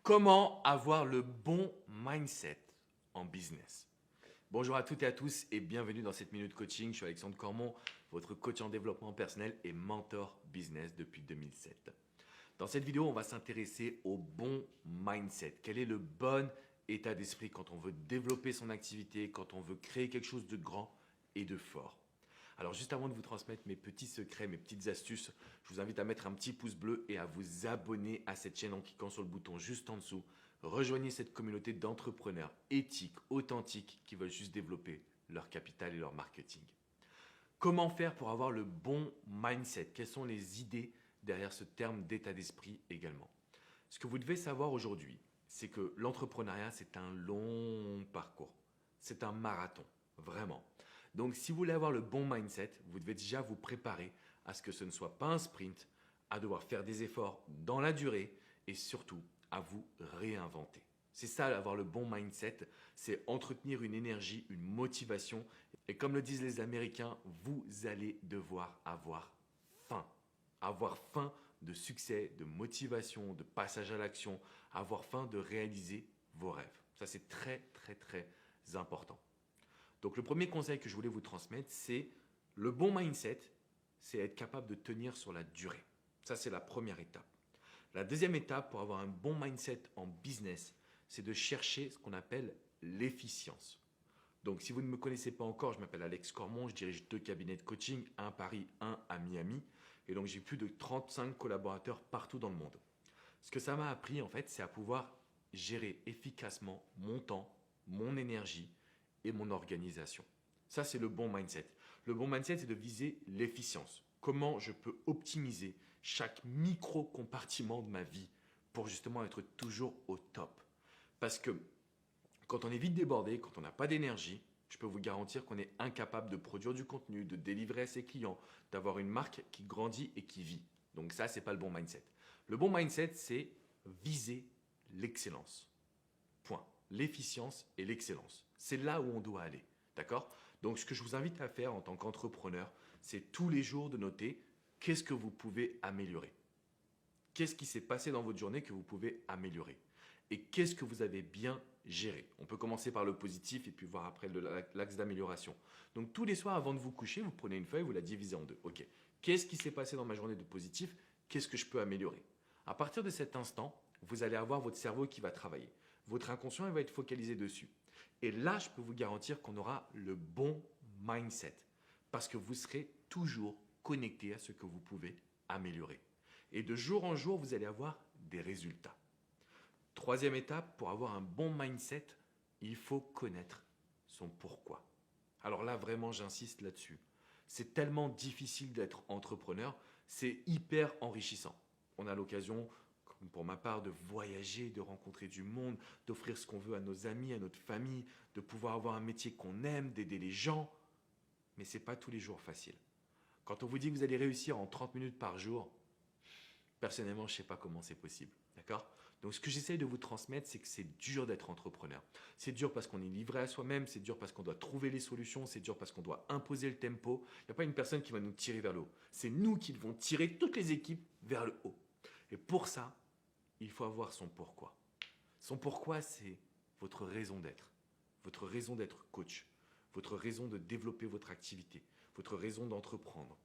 Comment avoir le bon mindset en business? Bonjour à toutes et à tous et bienvenue dans cette minute coaching. Je suis Alexandre Cormon, votre coach en développement personnel et mentor business depuis 2007. Dans cette vidéo, on va s'intéresser au bon mindset. Quel est le bon état d'esprit quand on veut développer son activité, quand on veut créer quelque chose de grand et de fort? Alors juste avant de vous transmettre mes petits secrets, mes petites astuces, je vous invite à mettre un petit pouce bleu et à vous abonner à cette chaîne en cliquant sur le bouton juste en dessous. Rejoignez cette communauté d'entrepreneurs éthiques, authentiques, qui veulent juste développer leur capital et leur marketing. Comment faire pour avoir le bon mindset? Quelles sont les idées derrière ce terme d'état d'esprit également? Ce que vous devez savoir aujourd'hui, c'est que l'entrepreneuriat, c'est un long parcours. C'est un marathon, vraiment. Donc, si vous voulez avoir le bon mindset, vous devez déjà vous préparer à ce que ce ne soit pas un sprint, à devoir faire des efforts dans la durée et surtout à vous réinventer. C'est ça, avoir le bon mindset, c'est entretenir une énergie, une motivation. Et comme le disent les Américains, vous allez devoir avoir faim. Avoir faim de succès, de motivation, de passage à l'action, avoir faim de réaliser vos rêves. Ça, c'est très, très, très important. Donc, le premier conseil que je voulais vous transmettre, c'est le bon mindset, c'est être capable de tenir sur la durée. Ça, c'est la première étape. La deuxième étape pour avoir un bon mindset en business, c'est de chercher ce qu'on appelle l'efficience. Donc, si vous ne me connaissez pas encore, je m'appelle Alex Cormon, je dirige 2 cabinets de coaching, un à Paris, un à Miami. Et donc, j'ai plus de 35 collaborateurs partout dans le monde. Ce que ça m'a appris, en fait, c'est à pouvoir gérer efficacement mon temps, mon énergie et mon organisation. Ça, c'est le bon mindset. Le bon mindset, c'est de viser l'efficience. Comment je peux optimiser chaque micro-compartiment de ma vie pour justement être toujours au top. Parce que quand on est vite débordé, quand on n'a pas d'énergie, je peux vous garantir qu'on est incapable de produire du contenu, de délivrer à ses clients, d'avoir une marque qui grandit et qui vit. Donc ça, ce n'est pas le bon mindset. Le bon mindset, c'est viser l'excellence. Point. L'efficience et l'excellence. C'est là où on doit aller. D'accord? Donc ce que je vous invite à faire en tant qu'entrepreneur, c'est tous les jours de noter qu'est-ce que vous pouvez améliorer. Qu'est-ce qui s'est passé dans votre journée que vous pouvez améliorer? Et qu'est-ce que vous avez bien géré? On peut commencer par le positif et puis voir après l'axe d'amélioration. Donc tous les soirs avant de vous coucher, vous prenez une feuille, vous la divisez en deux. Ok, qu'est-ce qui s'est passé dans ma journée de positif? Qu'est-ce que je peux améliorer? À partir de cet instant, vous allez avoir votre cerveau qui va travailler. Votre inconscient il va être focalisé dessus. Et là, je peux vous garantir qu'on aura le bon mindset. Parce que vous serez toujours connecté à ce que vous pouvez améliorer. Et de jour en jour, vous allez avoir des résultats. Troisième étape, pour avoir un bon mindset, il faut connaître son pourquoi. Alors là, vraiment, j'insiste là-dessus. C'est tellement difficile d'être entrepreneur, c'est hyper enrichissant. On a l'occasion, comme pour ma part, de voyager, de rencontrer du monde, d'offrir ce qu'on veut à nos amis, à notre famille, de pouvoir avoir un métier qu'on aime, d'aider les gens. Mais ce n'est pas tous les jours facile. Quand on vous dit que vous allez réussir en 30 minutes par jour, personnellement, je ne sais pas comment c'est possible. D'accord? Donc, ce que j'essaye de vous transmettre, c'est que c'est dur d'être entrepreneur. C'est dur parce qu'on est livré à soi-même, c'est dur parce qu'on doit trouver les solutions, c'est dur parce qu'on doit imposer le tempo. Il n'y a pas une personne qui va nous tirer vers le haut. C'est nous qui devons tirer toutes les équipes vers le haut. Et pour ça, il faut avoir son pourquoi. Son pourquoi, c'est votre raison d'être. Votre raison d'être coach. Votre raison de développer votre activité. Votre raison d'entreprendre.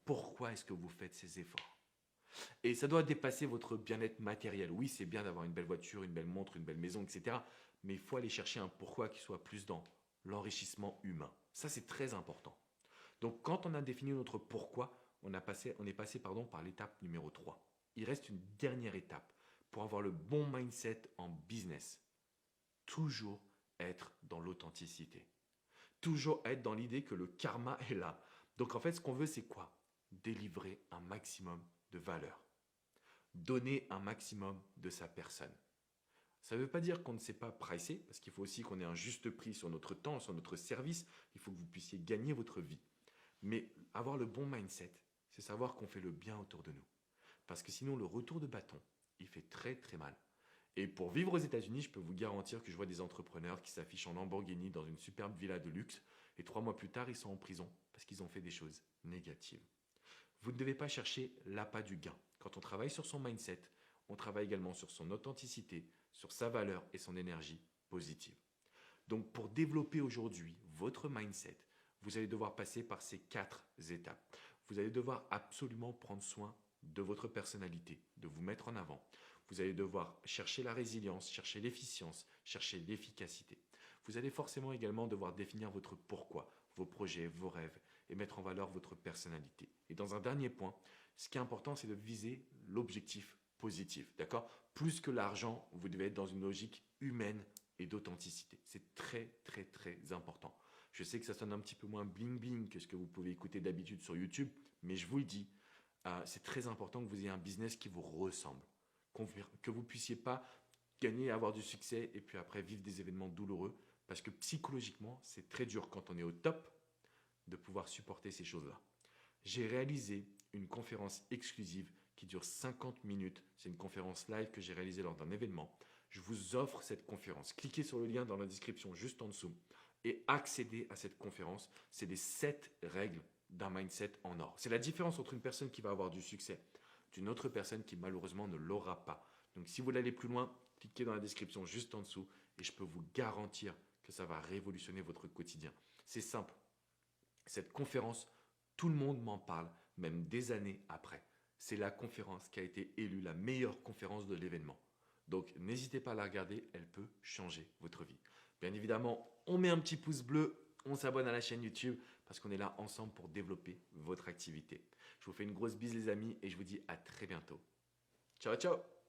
Pourquoi est-ce que vous faites ces efforts? Et ça doit dépasser votre bien-être matériel. Oui, c'est bien d'avoir une belle voiture, une belle montre, une belle maison, etc. Mais il faut aller chercher un pourquoi qui soit plus dans l'enrichissement humain. Ça, c'est très important. Donc, quand on a défini notre pourquoi, on est passé par l'étape numéro 3. Il reste une dernière étape pour avoir le bon mindset en business. Toujours être dans l'authenticité. Toujours être dans l'idée que le karma est là. Donc, en fait, ce qu'on veut, c'est quoi? Délivrer un maximum de valeur. Donner un maximum de sa personne. Ça ne veut pas dire qu'on ne sait pas pricer, parce qu'il faut aussi qu'on ait un juste prix sur notre temps, sur notre service. Il faut que vous puissiez gagner votre vie. Mais avoir le bon mindset, c'est savoir qu'on fait le bien autour de nous. Parce que sinon, le retour de bâton, il fait très très mal. Et pour vivre aux États-Unis, je peux vous garantir que je vois des entrepreneurs qui s'affichent en Lamborghini dans une superbe villa de luxe et 3 mois plus tard, ils sont en prison parce qu'ils ont fait des choses négatives. Vous ne devez pas chercher l'appât du gain. Quand on travaille sur son mindset, on travaille également sur son authenticité, sur sa valeur et son énergie positive. Donc pour développer aujourd'hui votre mindset, vous allez devoir passer par ces 4 étapes. Vous allez devoir absolument prendre soin de votre personnalité, de vous mettre en avant. Vous allez devoir chercher la résilience, chercher l'efficience, chercher l'efficacité. Vous allez forcément également devoir définir votre pourquoi, vos projets, vos rêves et mettre en valeur votre personnalité. Et dans un dernier point, ce qui est important, c'est de viser l'objectif positif, d'accord? Plus que l'argent, vous devez être dans une logique humaine et d'authenticité. C'est très, très, très important. Je sais que ça sonne un petit peu moins bling-bling que ce que vous pouvez écouter d'habitude sur YouTube, mais je vous le dis, c'est très important que vous ayez un business qui vous ressemble, que vous ne puissiez pas gagner, avoir du succès et puis après vivre des événements douloureux, parce que psychologiquement, c'est très dur quand on est au top de pouvoir supporter ces choses-là. J'ai réalisé une conférence exclusive qui dure 50 minutes. C'est une conférence live que j'ai réalisée lors d'un événement. Je vous offre cette conférence. Cliquez sur le lien dans la description juste en dessous et accédez à cette conférence. C'est les 7 règles d'un mindset en or. C'est la différence entre une personne qui va avoir du succès d'une autre personne qui malheureusement ne l'aura pas. Donc si vous voulez aller plus loin, cliquez dans la description juste en dessous et je peux vous garantir que ça va révolutionner votre quotidien. C'est simple. Cette conférence, tout le monde m'en parle, même des années après. C'est la conférence qui a été élue la meilleure conférence de l'événement. Donc n'hésitez pas à la regarder, elle peut changer votre vie. Bien évidemment, on met un petit pouce bleu, on s'abonne à la chaîne YouTube parce qu'on est là ensemble pour développer votre activité. Je vous fais une grosse bise les amis et je vous dis à très bientôt. Ciao ciao.